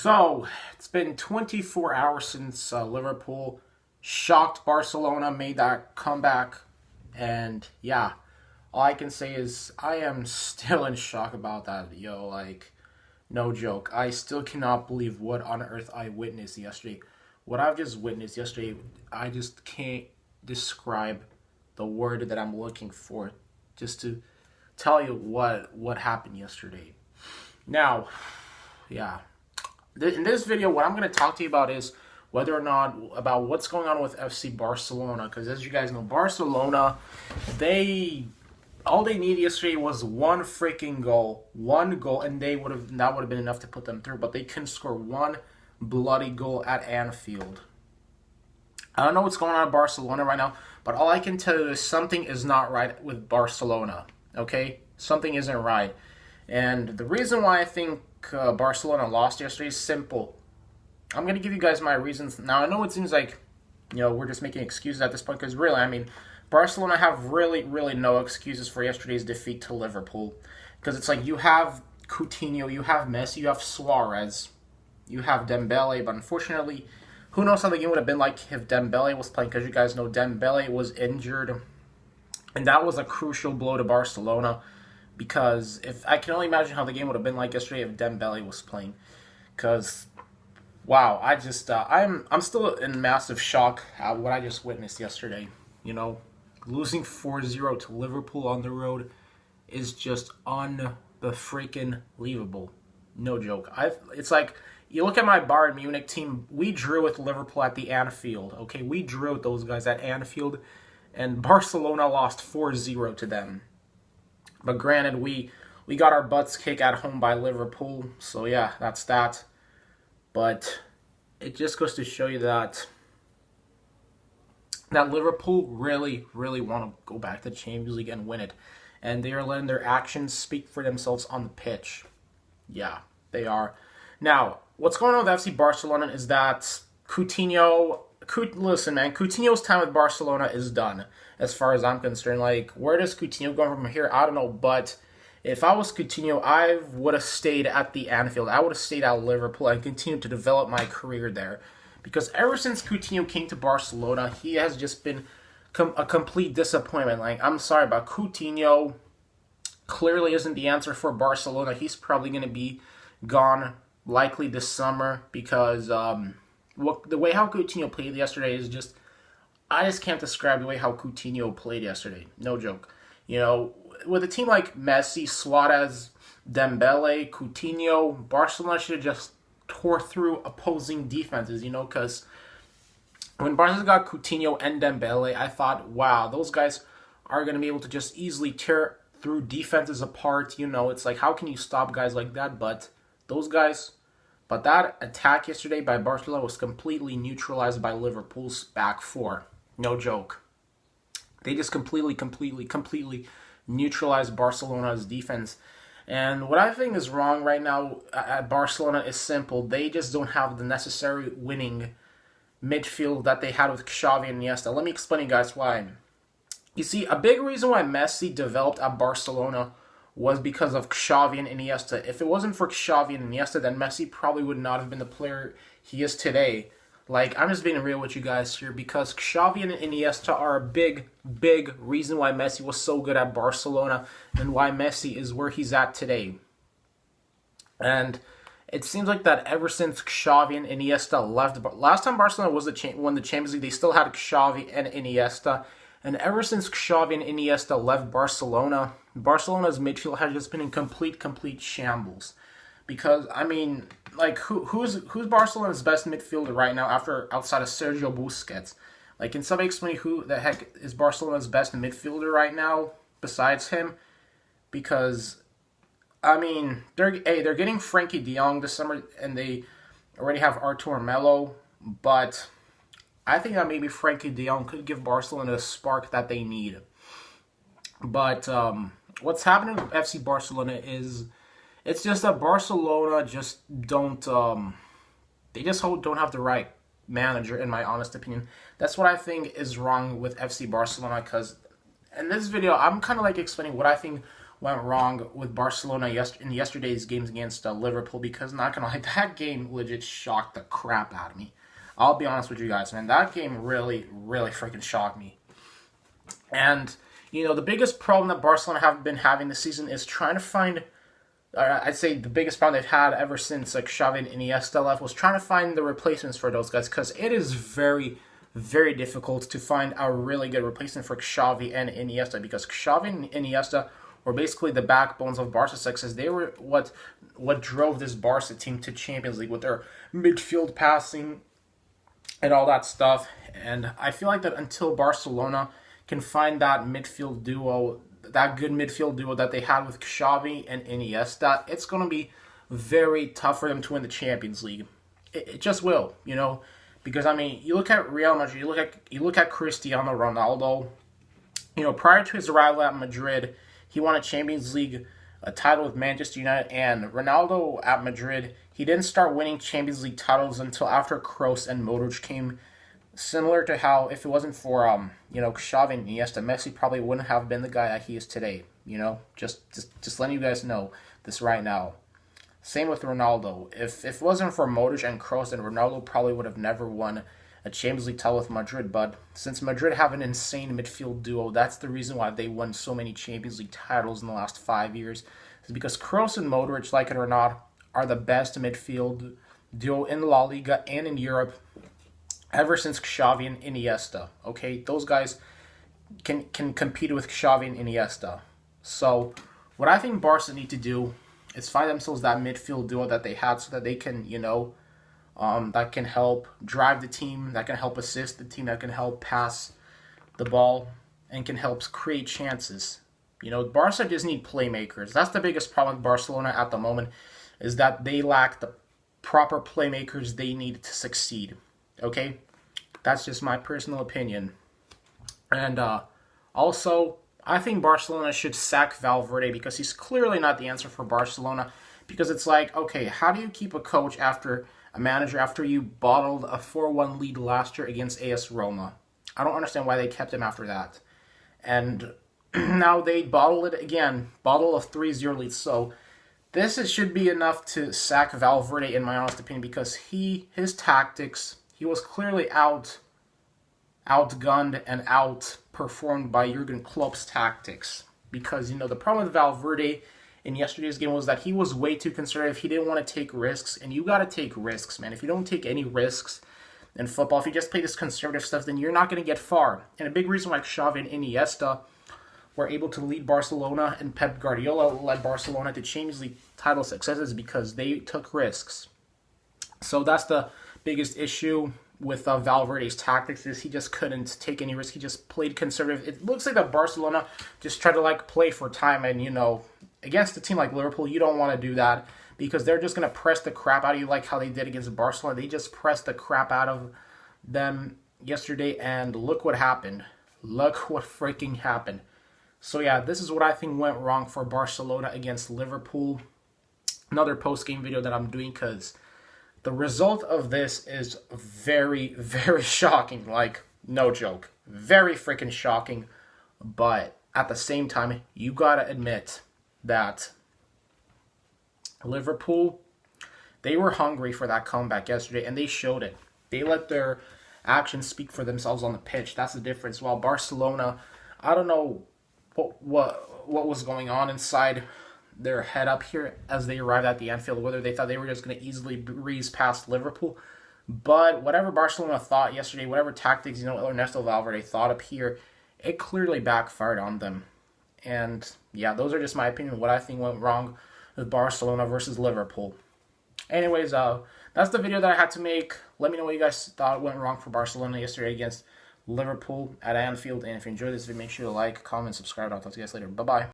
So, it's been 24 hours since Liverpool shocked Barcelona, made that comeback. And yeah, all I can say is I am still in shock about that. No joke. I still cannot believe what on earth I witnessed yesterday. What I've just witnessed yesterday, I just can't describe the word that I'm looking for just to tell you what happened yesterday. Now, yeah. In this video, what I'm going to talk to you about is whether or not about what's going on with FC Barcelona. Because as you guys know, Barcelona, all they needed yesterday was one goal, and that would have been enough to put them through. But they couldn't score one bloody goal at Anfield. I don't know what's going on at Barcelona right now, but all I can tell you is something is not right with Barcelona. Okay, something isn't right, and the reason why I think Barcelona lost yesterday is simple. I'm going to give you guys my reasons. Now, I know it seems like, we're just making excuses at this point, because really, Barcelona have really, really no excuses for yesterday's defeat to Liverpool. Because it's like you have Coutinho, you have Messi, you have Suarez, you have Dembele, but unfortunately, who knows how the game would have been like if Dembele was playing, because you guys know Dembele was injured, and that was a crucial blow to Barcelona. Because if I can only imagine how the game would have been like yesterday if Dembele was playing, because wow, I'm still in massive shock at what I just witnessed yesterday. Losing 4-0 to Liverpool on the road is just unfreaking-believable. No joke. It's like you look at my Bayern Munich team. We drew with Liverpool at the Anfield. Okay, we drew with those guys at Anfield, and Barcelona lost 4-0 to them. But granted, we got our butts kicked at home by Liverpool, so yeah, that's that. But it just goes to show you that Liverpool really, really want to go back to the Champions League and win it. And they are letting their actions speak for themselves on the pitch. Yeah, they are. Now, what's going on with FC Barcelona is that Coutinho's time with Barcelona is done, as far as I'm concerned. Like, where does Coutinho go from here? I don't know, but if I was Coutinho, I would have stayed at the Anfield. I would have stayed at Liverpool and continued to develop my career there. Because ever since Coutinho came to Barcelona, he has just been a complete disappointment. Like, I'm sorry, but Coutinho clearly isn't the answer for Barcelona. He's probably going to be gone likely this summer because the way how Coutinho played yesterday is just, I just can't describe the way how Coutinho played yesterday. No joke. With a team like Messi, Suarez, Dembele, Coutinho, Barcelona should have just tore through opposing defenses, because when Barcelona got Coutinho and Dembele, I thought, wow, those guys are going to be able to just easily tear through defenses apart. It's like, how can you stop guys like that? But that attack yesterday by Barcelona was completely neutralized by Liverpool's back four. No joke. They just completely neutralized Barcelona's defense. And what I think is wrong right now at Barcelona is simple. They just don't have the necessary winning midfield that they had with Xavi and Iniesta. Let me explain to you guys why. You see, a big reason why Messi developed at Barcelona was because of Xavi and Iniesta. If it wasn't for Xavi and Iniesta, then Messi probably would not have been the player he is today. Like, I'm just being real with you guys here, because Xavi and Iniesta are a big, big reason why Messi was so good at Barcelona and why Messi is where he's at today. And it seems like that ever since Xavi and Iniesta left, last time Barcelona won the Champions League, they still had Xavi and Iniesta. And ever since Xavi and Iniesta left Barcelona, Barcelona's midfield has just been in complete shambles. Because, who's Barcelona's best midfielder right now outside of Sergio Busquets? Like, can somebody explain who the heck is Barcelona's best midfielder right now besides him? Because, they're getting Frankie de Jong this summer, and they already have Artur Melo, but I think that maybe Frankie de Jong could give Barcelona the spark that they need. But what's happening with FC Barcelona is, it's just that Barcelona just don't have the right manager, in my honest opinion. That's what I think is wrong with FC Barcelona, because in this video, I'm kind of like explaining what I think went wrong with Barcelona in yesterday's games against Liverpool, because not gonna lie, that game legit shocked the crap out of me. I'll be honest with you guys, man. That game really, really freaking shocked me. And, the biggest problem that Barcelona have been having this season is trying to find, I'd say the biggest problem they've had ever since Xavi and Iniesta left was trying to find the replacements for those guys, because it is very, very difficult to find a really good replacement for Xavi and Iniesta, because Xavi and Iniesta were basically the backbones of Barca's success. They were what drove this Barca team to Champions League with their midfield passing and all that stuff. And I feel like that until Barcelona can find that midfield duo, that good midfield duo that they had with Xavi and Iniesta, it's going to be very tough for them to win the Champions League. It just will, because you look at Real Madrid, you look at Cristiano Ronaldo. Prior to his arrival at Madrid, he won a Champions League title with Manchester United, and Ronaldo at Madrid, he didn't start winning Champions League titles until after Kroos and Modric came. Similar to how, if it wasn't for Xavi and Iniesta, Messi probably wouldn't have been the guy that he is today. Just letting you guys know this right now. Same with Ronaldo. If it wasn't for Modric and Kroos, then Ronaldo probably would have never won a Champions League title with Madrid. But since Madrid have an insane midfield duo, that's the reason why they won so many Champions League titles in the last 5 years. It's because Kroos and Modric, like it or not, are the best midfield duo in La Liga and in Europe ever since Xavi and Iniesta. Okay, those guys can compete with Xavi and Iniesta. So what I think Barca need to do is find themselves that midfield duo that they had, so that they can, that can help drive the team, that can help assist the team, that can help pass the ball, and can help create chances. Barca just need playmakers. That's the biggest problem with Barcelona at the moment, is that they lack the proper playmakers they need to succeed. Okay? That's just my personal opinion. And also, I think Barcelona should sack Valverde, because he's clearly not the answer for Barcelona. Because it's like, okay, how do you keep a coach after a manager after you bottled a 4-1 lead last year against AS Roma? I don't understand why they kept him after that. And now they bottle it again, bottle a 3-0 lead. So should be enough to sack Valverde, in my honest opinion, because his tactics, he was clearly outgunned and outperformed by Jurgen Klopp's tactics. Because, the problem with Valverde in yesterday's game was that he was way too conservative. He didn't want to take risks, and you got to take risks, man. If you don't take any risks in football, if you just play this conservative stuff, then you're not going to get far. And a big reason why Xavi and Iniesta were able to lead Barcelona and Pep Guardiola led Barcelona to Champions League title successes, because they took risks. So that's the biggest issue with Valverde's tactics, is he just couldn't take any risk. He just played conservative. It looks like that Barcelona just tried to play for time, and against a team like Liverpool, you don't want to do that, because they're just going to press the crap out of you, like how they did against Barcelona. They just pressed the crap out of them yesterday, and look what happened. Look what freaking happened. So yeah, this is what I think went wrong for Barcelona against Liverpool. Another post-game video that I'm doing, because the result of this is very, very shocking. No joke. Very freaking shocking. But at the same time, you gotta admit that Liverpool, they were hungry for that comeback yesterday, and they showed it. They let their actions speak for themselves on the pitch. That's the difference. While Barcelona, I don't know what was going on inside their head up here as they arrived at the Anfield, whether they thought they were just going to easily breeze past Liverpool. But whatever Barcelona thought yesterday, whatever tactics, Ernesto Valverde thought up here, it clearly backfired on them. And yeah, those are just my opinion, what I think went wrong with Barcelona versus Liverpool. Anyways, that's the video that I had to make. Let me know what you guys thought went wrong for Barcelona yesterday against Liverpool at Anfield. And if you enjoyed this video, make sure to like, comment, subscribe. I'll talk to you guys later. Bye-bye.